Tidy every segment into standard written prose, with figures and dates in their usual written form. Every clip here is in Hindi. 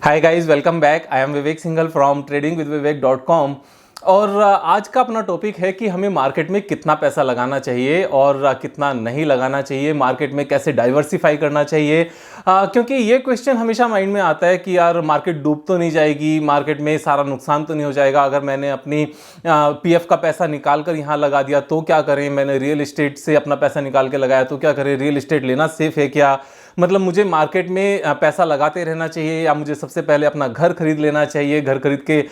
Hi guys, welcome back. I am Vivek Singhal from tradingwithvivek.com। और आज का अपना टॉपिक है कि हमें मार्केट में कितना पैसा लगाना चाहिए और कितना नहीं लगाना चाहिए, मार्केट में कैसे डाइवर्सिफाई करना चाहिए। क्योंकि ये क्वेश्चन हमेशा माइंड में आता है कि यार मार्केट डूब तो नहीं जाएगी, मार्केट में सारा नुकसान तो नहीं हो जाएगा, अगर मैंने अपनी पीएफ का पैसा निकाल कर यहाँ लगा दिया तो क्या करें, मैंने रियल एस्टेट से अपना पैसा निकाल के लगाया तो क्या करें, रियल एस्टेट लेना सेफ है क्या, मतलब मुझे मार्केट में पैसा लगाते रहना चाहिए या मुझे सबसे पहले अपना घर खरीद लेना चाहिए, घर खरीद के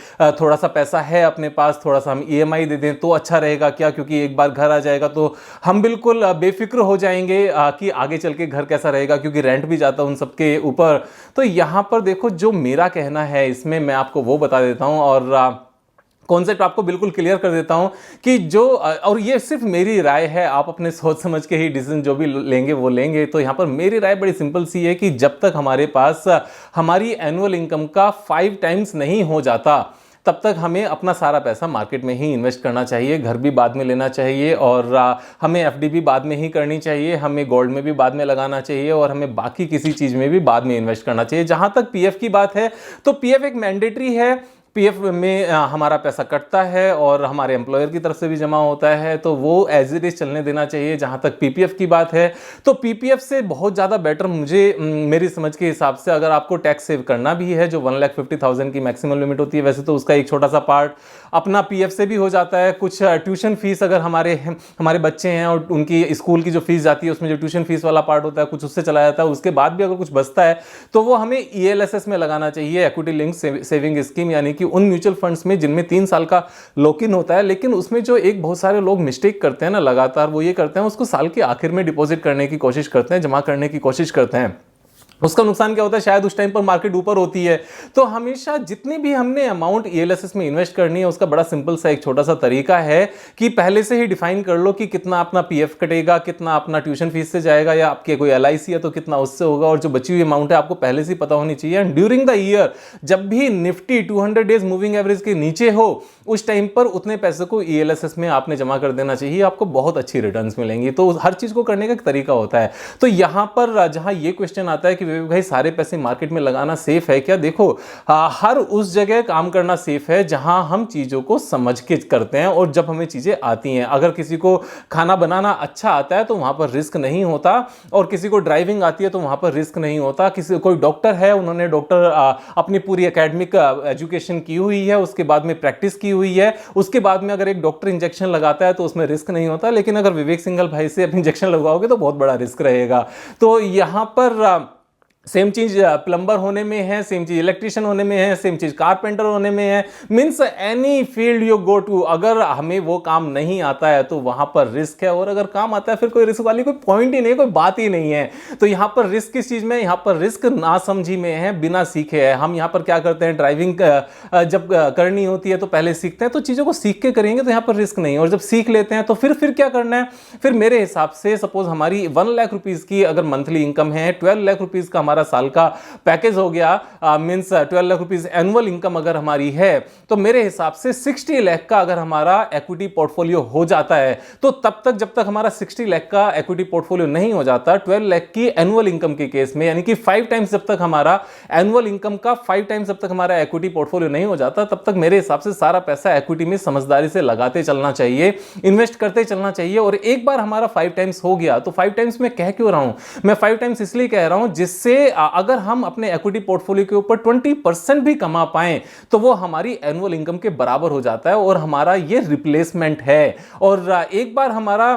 थोड़ा सा पैसा है अपने पास, थोड़ा सा हम ईएमआई दे दें तो अच्छा रहेगा क्या, क्योंकि एक बार घर आ जाएगा तो हम बिल्कुल बेफिक्र हो जाएंगे कि आगे चल के घर कैसा रहेगा, क्योंकि रेंट भी जाता है उन सबके ऊपर। तो यहाँ पर देखो, जो मेरा कहना है इसमें मैं आपको वो बता देता हूँ और कॉन्सेप्ट आपको बिल्कुल क्लियर कर देता हूं कि जो और ये सिर्फ मेरी राय है, आप अपने सोच समझ के ही डिसीजन जो भी लेंगे वो लेंगे। तो यहां पर मेरी राय बड़ी सिंपल सी है कि जब तक हमारे पास हमारी एनुअल इनकम का 5 टाइम्स नहीं हो जाता तब तक हमें अपना सारा पैसा मार्केट में ही इन्वेस्ट करना चाहिए, घर भी बाद में लेना चाहिए और हमें एफडी भी बाद में ही करनी चाहिए, हमें गोल्ड में भी बाद में लगाना चाहिए और हमें बाकी किसी चीज़ में भी बाद में इन्वेस्ट करना चाहिए। जहां तक पीएफ की बात है तो पीएफ एक मैंडेटरी है, पीएफ में हमारा पैसा कटता है और हमारे एम्प्लॉयर की तरफ से भी जमा होता है, तो वो एज इट इज चलने देना चाहिए। जहां तक पीपीएफ की बात है तो पीपीएफ से बहुत ज़्यादा बेटर मुझे मेरी समझ के हिसाब से, अगर आपको टैक्स सेव करना भी है, जो 1,50,000 की मैक्सिमम लिमिट होती है, वैसे तो उसका एक छोटा सा पार्ट अपना पीएफ से भी हो जाता है। कुछ ट्यूशन फीस अगर हमारे बच्चे हैं और उनकी स्कूल की जो फीस जाती है उसमें जो ट्यूशन फीस वाला पार्ट होता है कुछ उससे चला जाता है, उसके बाद भी अगर कुछ बचता है तो वो हमें ईएलएसएस में लगाना चाहिए, इक्विटी लिंक सेविंग स्कीम, यानी कि उन म्यूचुअल फंड्स में जिनमें 3 साल का लॉक इन होता है। लेकिन उसमें जो एक बहुत सारे लोग मिस्टेक करते हैं ना, लगातार वो ये करते हैं, उसको साल के आखिर में डिपॉजिट करने की कोशिश करते हैं, जमा करने की कोशिश करते हैं। उसका नुकसान क्या होता है, शायद उस टाइम पर मार्केट ऊपर होती है। तो हमेशा जितनी भी हमने अमाउंट ईएलएसएस में इन्वेस्ट करनी है उसका बड़ा सिंपल सा एक छोटा सा तरीका है कि पहले से ही डिफाइन कर लो कि कितना अपना पीएफ कटेगा, कितना अपना ट्यूशन फीस से जाएगा, या आपके कोई एलआईसी है तो कितना उससे होगा, और जो बची हुई अमाउंट है आपको पहले से पता होनी चाहिए। एंड ड्यूरिंग द ईयर जब भी निफ्टी 200 डेज मूविंग एवरेज के नीचे हो उस टाइम पर उतने पैसे को ईएलएसएस में आपने जमा कर देना चाहिए, आपको बहुत अच्छी रिटर्न्स मिलेंगी। तो हर चीज को करने का एक तरीका होता है। तो यहां पर जहां ये क्वेश्चन आता है कि भाई सारे पैसे मार्केट में लगाना सेफ है क्या, देखो हर उस जगह काम करना सेफ है जहां हम चीजों को समझ के करते हैं और जब हमें चीजें आती हैं। अगर किसी को खाना बनाना अच्छा आता है तो वहां पर रिस्क नहीं होता, और किसी को ड्राइविंग आती है तो वहां पर रिस्क नहीं होता। किसी कोई डॉक्टर है, उन्होंने डॉक्टर अपनी पूरी एकेडमिक एजुकेशन की हुई है, उसके बाद में प्रैक्टिस की हुई है, उसके बाद में अगर एक डॉक्टर इंजेक्शन लगाता है तो उसमें रिस्क नहीं होता। लेकिन अगर विवेक सिंघल भाई से अपनी इंजेक्शन लगवाओगे तो बहुत बड़ा रिस्क रहेगा। तो यहां पर सेम चीज प्लम्बर होने में है, सेम चीज इलेक्ट्रिशियन होने में है, सेम चीज कारपेंटर होने में है, means any field you go to, अगर हमें वो काम नहीं आता है तो वहां पर रिस्क है, और अगर काम आता है फिर कोई रिस्क वाली कोई पॉइंट ही नहीं, कोई बात ही नहीं है। तो यहां पर रिस्क किस चीज में, यहां पर रिस्क ना समझी में है, बिना सीखे है। हम यहां पर क्या करते हैं, ड्राइविंग जब करनी होती है तो पहले सीखते हैं, तो चीजों को सीख के करेंगे तो यहां पर रिस्क नहीं है। और जब सीख लेते हैं तो फिर क्या करना है, फिर मेरे हिसाब से सपोज हमारी 1 लाख रुपीज की अगर मंथली इनकम है, 12 लाख रुपीज का साल का पैकेज हो गया, means 12 lakh rupees annual income अगर हमारी है, तो मेरे हिसाब से 60 लाख का अगर हमारा इक्विटी पोर्टफोलियो हो जाता है, तो तब तक जब तक हमारा 60 लाख का इक्विटी पोर्टफोलियो नहीं हो जाता 12 लाख की एनुअल इनकम के केस में, यानी कि 5 टाइम्स जब तक हमारा एनुअल इनकम का 5 टाइम्स जब तक हमारा इक्विटी पोर्टफोलियो नहीं हो जाता, तब तक मेरे हिसाब से सारा पैसा इक्विटी में समझदारी से लगाते चलना चाहिए, इन्वेस्ट करते चलना चाहिए। और एक बार हमारा 5 टाइम्स हो गया, तो 5 टाइम्स में कह क्यों रहा हूं मैं, 5 टाइम्स इसलिए कह रहा हूं जिससे अगर हम अपने इक्विटी पोर्टफोलियो के ऊपर 20% भी कमा पाएं तो वो हमारी एनुअल इनकम के बराबर हो जाता है और हमारा ये रिप्लेसमेंट है। और एक बार हमारा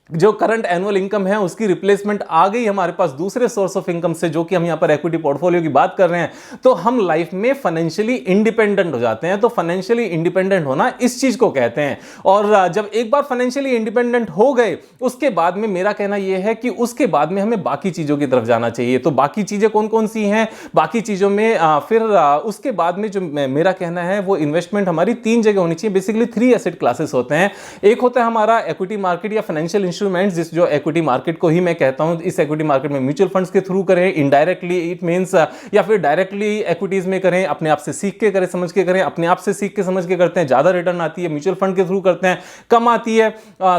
जो करंट एनुअल इनकम है उसकी रिप्लेसमेंट आ गई हमारे पास दूसरे सोर्स ऑफ इनकम से, जो कि हम यहां पर इक्विटी पोर्टफोलियो की बात कर रहे हैं, तो हम लाइफ में फाइनेंशियली इंडिपेंडेंट हो जाते हैं। तो फाइनेंशियली इंडिपेंडेंट होना इस चीज को कहते हैं। और जब एक बार फाइनेंशियली इंडिपेंडेंट हो गए उसके बाद में मेरा कहना यह है कि उसके बाद में हमें बाकी चीजों की तरफ जाना चाहिए। तो बाकी चीजें कौन कौन सी हैं, बाकी चीजों में फिर उसके बाद में जो मेरा कहना है वो इन्वेस्टमेंट हमारी 3 जगह होनी चाहिए। बेसिकली 3 एसेट क्लासेस होते हैं। एक होता है हमारा इक्विटी मार्केट या फाइनेंशियल इंस्ट्रूमेंट्स, जिस जो इक्विटी मार्केट को ही मैं कहता हूं, इस इक्विटी मार्केट में म्यूचुअल फंड्स के थ्रू करें, इनडायरेक्टली इट मींस, या फिर डायरेक्टली इक्विटीज में करें, अपने आप से सीख के करें, समझ के करें। अपने आप से सीख के समझ के करते हैं, ज्यादा रिटर्न आती है। म्यूचुअल फंड के थ्रू करते हैं, कम आती है।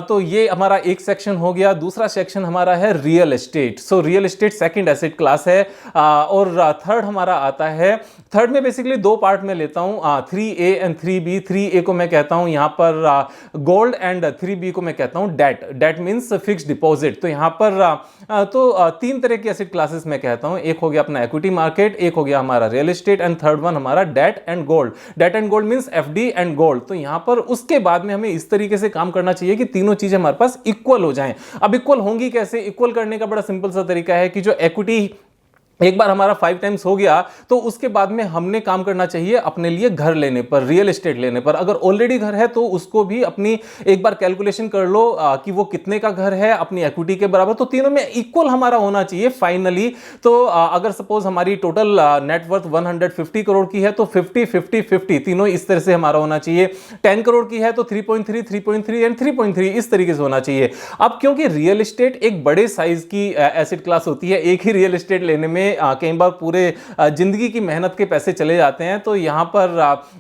तो ये हमारा एक सेक्शन हो गया। दूसरा सेक्शन हमारा है real estate. So real estate second asset class है। और थर्ड हमारा आता है, थर्ड में बेसिकली दो पार्ट में लेता हूं, 3A एंड 3B। 3A को मैं कहता हूं यहां पर गोल्ड, एंड 3B को मैं कहता हूं date. Date means fixed deposit. तो यहां पर तीन तरह की एसेट क्लासेस मैं कहता हूं। एक हो गया अपना इक्विटी मार्केट, एक हो गया हमारा real estate, and third one हमारा debt and gold. Debt and gold means FD and gold. तो यहां पर उसके बाद में हमें इस तरीके से काम करना चाहिए कि तीनों चीजें हमारे पास इक्वल हो जाएं। अब इक्वल होंगी कैसे? इक्वल करने का बड़ा सिंपल सा तरीका है कि जो इक्विटी एक बार हमारा 5 टाइम्स हो गया, तो उसके बाद में हमने काम करना चाहिए अपने लिए घर लेने पर, रियल एस्टेट लेने पर। अगर ऑलरेडी घर है तो उसको भी अपनी एक बार कैलकुलेशन कर लो कि वो कितने का घर है अपनी इक्विटी के बराबर। तो तीनों में इक्वल हमारा होना चाहिए फाइनली। तो अगर सपोज हमारी टोटल नेटवर्थ 150 करोड़ की है तो 50-50-50 तीनों इस तरह से हमारा होना चाहिए। 10 करोड़ की है तो 3.3, 3.3 एंड 3.3 इस तरीके से होना चाहिए। अब क्योंकि रियल एस्टेट एक बड़े साइज की एसेट क्लास होती है, एक ही रियल एस्टेट लेने में कई बार पूरे जिंदगी की मेहनत के पैसे चले जाते हैं। तो यहां पर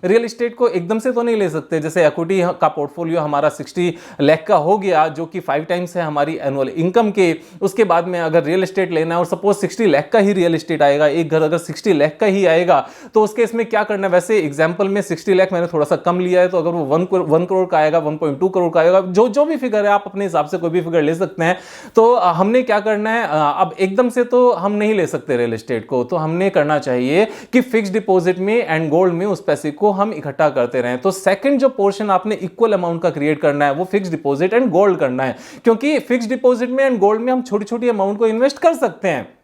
रियल एस्टेट को एकदम से तो नहीं ले सकते। जैसे इक्विटी का पोर्टफोलियो हमारा 60 लाख का हो गया, जो कि 5 टाइम्स है हमारी एनुअल इनकम के। उसके बाद में अगर रियल एस्टेट लेना है और सपोज 60 लाख का ही रियल एस्टेट आएगा, एक घर अगर 60 लाख का ही आएगा, तो उसके इसमें क्या करना है? वैसे एग्जाम्पल में 60 लाख मैंने थोड़ा सा कम लिया है, तो अगर वो 1 करोड़ का आएगा, 1.2 करोड़ का आएगा, जो भी फिगर है आप अपने हिसाब से कोई भी फिगर ले सकते हैं। तो हमने क्या करना है, अब एकदम से तो हम नहीं ले सकते रियल एस्टेट को। तो हमने करना चाहिए कि फिक्स्ड डिपॉजिट में एंड गोल्ड में उस पैसे को हम इकट्ठा करते रहें। तो सेकंड जो पोर्शन आपने इक्वल अमाउंट का क्रिएट करना है वो फिक्स्ड डिपॉजिट एंड गोल्ड करना है। क्योंकि फिक्स्ड डिपॉजिट में एंड गोल्ड में हम छोटी छोटी अमाउंट को इन्वेस्ट कर सकते हैं।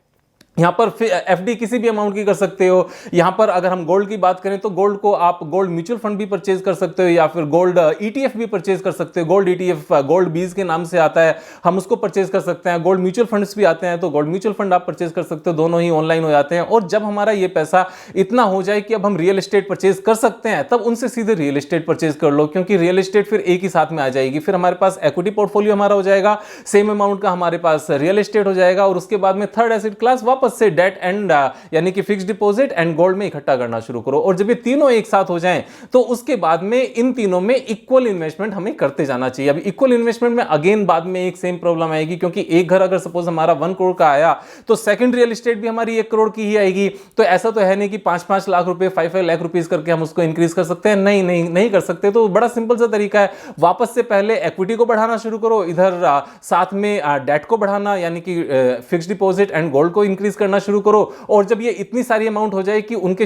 यहां पर FD किसी भी अमाउंट की कर सकते हो। यहां पर अगर हम गोल्ड की बात करें तो गोल्ड को आप गोल्ड म्यूचुअल फंड भी परचेज कर सकते हो, या फिर गोल्ड ETF भी परचेज कर सकते हो। गोल्ड ETF गोल्ड बीज के नाम से आता है, हम उसको परचेज कर सकते हैं। गोल्ड म्यूचुअल फंड्स भी आते हैं, तो गोल्ड म्यूचुअल फंड आप परचेज कर सकते हो। दोनों ही ऑनलाइन हो जाते हैं। और जब हमारा ये पैसा इतना हो जाए कि अब हम रियल एस्टेट परचेज कर सकते हैं, तब उनसे सीधे रियल एस्टेट परचेज कर लो, क्योंकि रियल एस्टेट फिर एक ही साथ में आ जाएगी। फिर हमारे पास इक्विटी पोर्टफोलियो हमारा हो जाएगा, सेम अमाउंट का हमारे पास रियल एस्टेट हो जाएगा। और उसके बाद में थर्ड एसेट क्लास वापस से डेट एंड यानी कि फिक्स्ड डिपॉजिट एंड गोल्ड में इकट्ठा करना शुरू करो। और जब ये तीनों एक साथ हो जाएं, तो उसके बाद में इन तीनों में इक्वल इन्वेस्टमेंट हमें करते जाना चाहिए। अब इक्वल इन्वेस्टमेंट में अगेन बाद में एक सेम प्रॉब्लम आएगी, क्योंकि एक घर अगर सपोज हमारा 1 करोड़ का आया, तो सेकंड रियल एस्टेट भी हमारी 1 करोड़ की ही आएगी। तो ऐसा तो है नहीं कि 5-5 लाख रुपए, 5-5 लाख रुपीस करके हम उसको इंक्रीज कर सकते हैं। नहीं कर सकते। तो बड़ा सिंपल सा तरीका है, वापस से पहले इक्विटी को बढ़ाना शुरू करो, इधर साथ में डेट को बढ़ाना यानी कि फिक्स्ड डिपॉजिट एंड गोल्ड को इंक्रीज करना शुरू करो। और जब ये इतनी सारी अमाउंट हो जाए कि उनके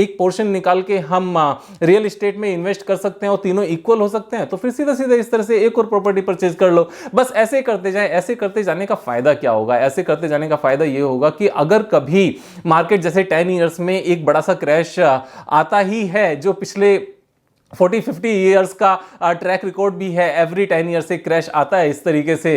एक पोर्शन निकाल के हम रियल एस्टेट में इन्वेस्ट कर सकते हैं और तीनों इक्वल हो सकते हैं, तो फिर सीधा सीधा इस तरह से एक और प्रॉपर्टी परचेज कर लो। बस ऐसे करते जाएं। ऐसे करते जाने का फायदा क्या होगा? ऐसे करते जाने का फायदा यह होगा कि अगर कभी मार्केट जैसे 10 ईयर्स में एक बड़ा सा क्रैश आता ही है, जो पिछले 40-50 ईयर्स का ट्रैक रिकॉर्ड भी है, एवरी 10 ईयर से क्रैश आता है इस तरीके से,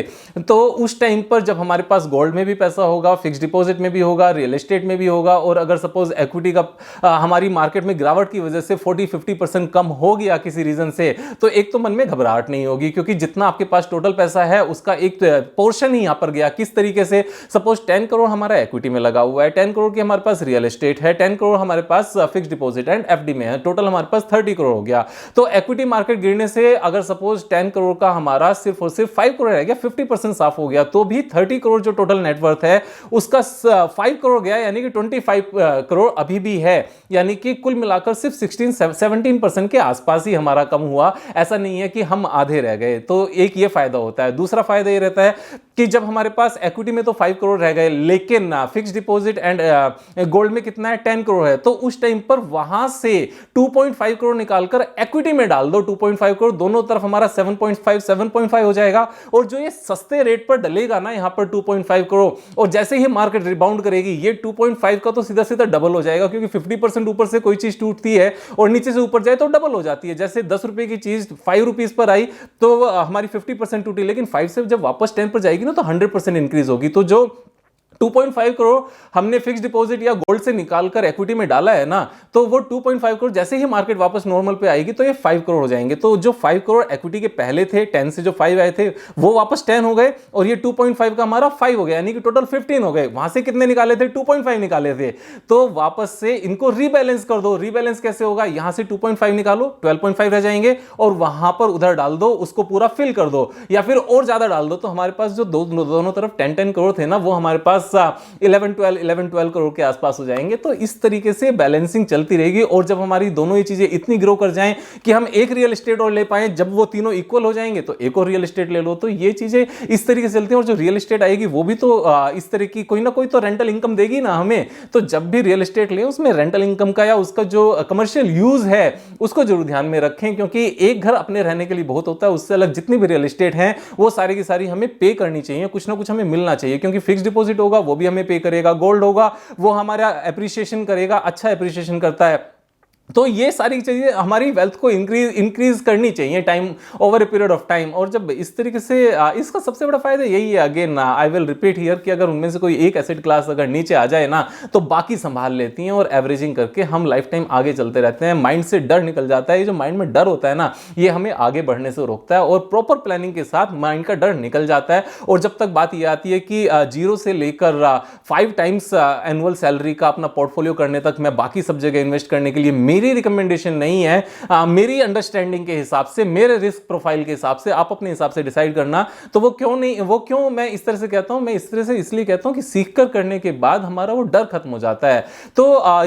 तो उस टाइम पर जब हमारे पास गोल्ड में भी पैसा होगा, फिक्स्ड डिपॉजिट में भी होगा, रियल एस्टेट में भी होगा, और अगर सपोज इक्विटी का हमारी मार्केट में गिरावट की वजह से 40-50% कम हो गया किसी रीजन से, तो एक तो मन में घबराहट नहीं होगी, क्योंकि जितना आपके पास टोटल पैसा है उसका एक पोर्शन ही यहां पर गया। किस तरीके से? सपोज 10 करोड़ हमारा इक्विटी में लगा हुआ है, 10 करोड़ की हमारे पास रियल एस्टेट है, 10 करोड़ हमारे पास फिक्स्ड डिपॉजिट एंड FD में है, टोटल हमारे पास 30 करोड़ हो गया। तो इक्विटी मार्केट गिरने से अगर सपोज 10 करोड़ का हमारा सिर्फ और सिर्फ 5 करोड़ रह गया, 50% साफ हो गया, तो भी 30 करोड़ जो टोटल नेटवर्थ है उसका 5 करोड़ गया, यानी कि 25 करोड़ अभी भी है। यानी कि कुल मिलाकर सिर्फ 16-17% के आसपास ही हमारा कम हुआ। ऐसा नहीं है कि हम आधे रह गए। तो एक ये फायदा होता है। दूसरा फायदा ये रहता है कि जब हमारे पास इक्विटी में तो 5 करोड़ रह गए, लेकिन फिक्स्ड डिपॉजिट एंड गोल्ड में कितना है? 10 करोड़ है, तो उस टाइम पर वहां से 2.5 करोड़ निकालकर इक्विटी में डाल दो। 2.5 करोड़ दोनों तरफ हमारा 7.5 हो जाएगा। और जो ये सस्ते रेट पर डलेगा ना यहां पर 2.5 करोड़, और जैसे ही मार्केट रिबाउंड करेगी, ये 2.5 का तो सीधा सीधा डबल हो जाएगा, क्योंकि 50% ऊपर से कोई चीज टूटती है और नीचे से ऊपर जाए तो डबल हो जाती है। जैसे 10 रुपए की चीज 5 रुपीज पर आई तो हमारी 50% टूटी, लेकिन 5 से जब वापस 10 पर जाएगी ना तो 100% इंक्रीज होगी। तो जो 2.5 करोड़ हमने फिक्स डिपॉजिट या गोल्ड से निकालकर इक्विटी में डाला है ना, तो वो 2.5 करोड़ जैसे ही मार्केट वापस नॉर्मल पे आएगी तो ये 5 करोड़ हो जाएंगे। तो जो 5 करोड़ इक्विटी के पहले थे, 10 से जो 5 आए थे वो वापस 10 हो गए, और ये 2.5 का हमारा 5 हो गया, यानी कि टोटल 15 हो गए। वहां से कितने निकाले थे? 2.5 निकाले थे। तो वापस से इनको रीबैलेंस कर दो। रीबैलेंस कैसे होगा? यहां से 2.5 निकालो, 12.5 रह जाएंगे, और वहां पर उधर डाल दो, उसको पूरा फिल कर दो, या फिर और ज्यादा डाल दो। तो हमारे पास जो दोनों तरफ 10-10 करोड़ थे ना, वो हमारे पास 11-12 करोड़ के आसपास हो जाएंगे। तो इस तरीके से बैलेंसिंग चलती रहेगी, और जब हमारी दोनों ही चीजें इतनी ग्रो कर जाएं कि हम एक रियल एस्टेट और ले पाए, जब वो तीनों इक्वल हो जाएंगे तो एक और रियल एस्टेट ले लो। तो ये चीजें इस तरीके से चलती हैं, और जो रियल एस्टेट आएगी वो भी तो इस तरह की कोई ना कोई तो रेंटल इनकम देगी ना हमें। तो जब भी रियल एस्टेट लें, उसमें रेंटल इनकम का या उसका जो कमर्शियल यूज है उसको जरूर ध्यान में रखें, क्योंकि एक घर अपने रहने के लिए बहुत होता है, उससे अलग जितनी भी रियल एस्टेट है वो सारी की सारी हमें पे करनी चाहिए, कुछ ना कुछ हमें मिलना चाहिए। क्योंकि फिक्स डिपॉजिट होगा वो भी हमें पे करेगा, गोल्ड होगा वो हमारा एप्रिसिएशन करेगा, अच्छा एप्रिसिएशन करता है। तो ये सारी चीजें हमारी वेल्थ को इंक्रीज करनी चाहिए time, over a period of time. और जब इस तरीके से इसका सबसे बड़ा फायदा यही है, again I will repeat here, कि अगर उनमें से कोई एक एसेट क्लास अगर नीचे आ जाए ना, तो बाकी संभाल लेती हैं, और एवरेजिंग करके हम लाइफ टाइम आगे चलते रहते हैं। माइंड से डर निकल जाता है। ये जो माइंड में डर होता है ना, ये हमें आगे बढ़ने से रोकता है, और प्रॉपर प्लानिंग के साथ माइंड का डर निकल जाता है। और जब तक बात ये आती है कि 0 से लेकर 5 टाइम्स एनुअल सैलरी का अपना पोर्टफोलियो करने तक मैं बाकी सब जगह इन्वेस्ट करने के लिए मेरी रिकमेंडेशन नहीं है। मेरी अंडरस्टैंडिंग के हिसाब से, मेरे रिस्क प्रोफाइल के हिसाब से, आप अपने हिसाब से डिसाइड करना। तो वो क्यों मैं इस तरह से कहता हूं? मैं इस तरह से इसलिए कहता हूं कि सीखकर करने के बाद हमारा वो डर खत्म हो जाता है। तो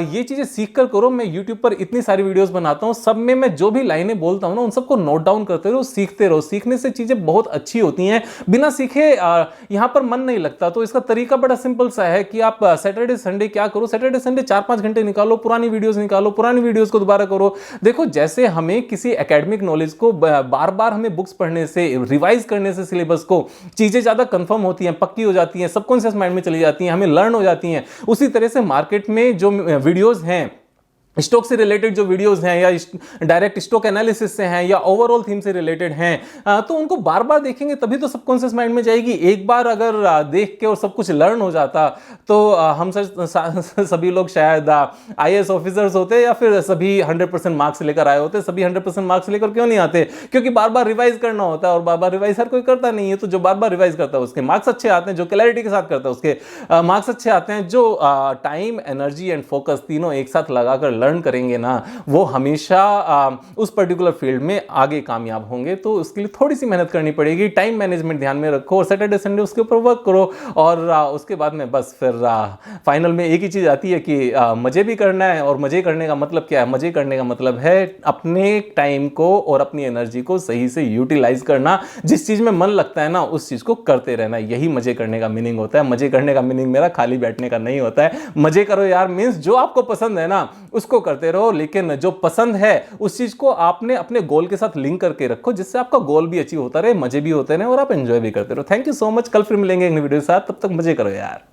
ये चीजें सीखकर करो। मैं यूट्यूब पर इतनी सारी वीडियोस बनाता हूं, सब में मैं जो भी लाइनें बोलता हूं ना, उन सबको नोट डाउन करते रहो, सीखते रहो। सीखने से चीजें बहुत अच्छी होती हैं। बिना सीखे यहां पर मन नहीं लगता। तो इसका तरीका बड़ा सिंपल सा है कि आप सैटरडे संडे क्या करो, सैटरडे संडे 4-5 घंटे निकालो, पुरानी वीडियोस निकालो, पुरानी वीडियोस को दोबारा करो। देखो, जैसे हमें किसी एकेडमिक नॉलेज को बार बार हमें बुक्स पढ़ने से, रिवाइज करने से सिलेबस को चीजें ज्यादा कंफर्म होती हैं, पक्की हो जाती हैं, सबकॉन्शियस माइंड में चली जाती हैं, हमें लर्न हो जाती हैं। उसी तरह से मार्केट में जो वीडियोस हैं, स्टॉक से रिलेटेड जो वीडियोस हैं, या डायरेक्ट स्टॉक एनालिसिस से हैं, या ओवरऑल थीम से रिलेटेड हैं, तो उनको बार बार देखेंगे तभी तो सबकॉन्शियस माइंड में जाएगी। एक बार अगर देख के और सब कुछ लर्न हो जाता तो हम सभी लोग शायद IAS ऑफिसर्स होते, या फिर सभी 100% मार्क्स लेकर आए होते। सभी 100% मार्क्स लेकर क्यों नहीं आते? क्योंकि बार बार रिवाइज करना होता है, और बार बार रिवाइज हर कोई करता नहीं है। तो जो बार बार रिवाइज करता है उसके मार्क्स अच्छे आते हैं, जो क्लैरिटी के साथ करता है उसके मार्क्स अच्छे आते हैं। जो टाइम, एनर्जी एंड फोकस तीनों एक साथ लगाकर लर्न करेंगे ना, वो हमेशा उस पर्टिकुलर फील्ड में आगे कामयाब होंगे। तो उसके लिए थोड़ी सी मेहनत करनी पड़ेगी, टाइम मैनेजमेंट ध्यान में रखो, और सैटरडे संडे उसके ऊपर वर्क करो। और उसके बाद में बस फिर फाइनल में एक ही चीज आती है कि मजे भी करना है। और मजे करने का मतलब क्या है? मजे करने का मतलब है अपने टाइम को और अपनी एनर्जी को सही से यूटिलाइज करना। जिस चीज में मन लगता है ना, उस चीज को करते रहना। यही मजे करने का मीनिंग होता है। मजे करने का मीनिंग मेरा खाली बैठने का नहीं होता है। मजे करो यार, मीन्स जो आपको पसंद है ना उसको करते रहो, लेकिन जो पसंद है उस चीज को आपने अपने गोल के साथ लिंक करके रखो, जिससे आपका गोल भी अचीव होता रहे, मजे भी होते रहे, और आप एंजॉय भी करते रहो। Thank you so much. कल फिर मिलेंगे एक नई वीडियो के साथ। तब तक मजे करो यार।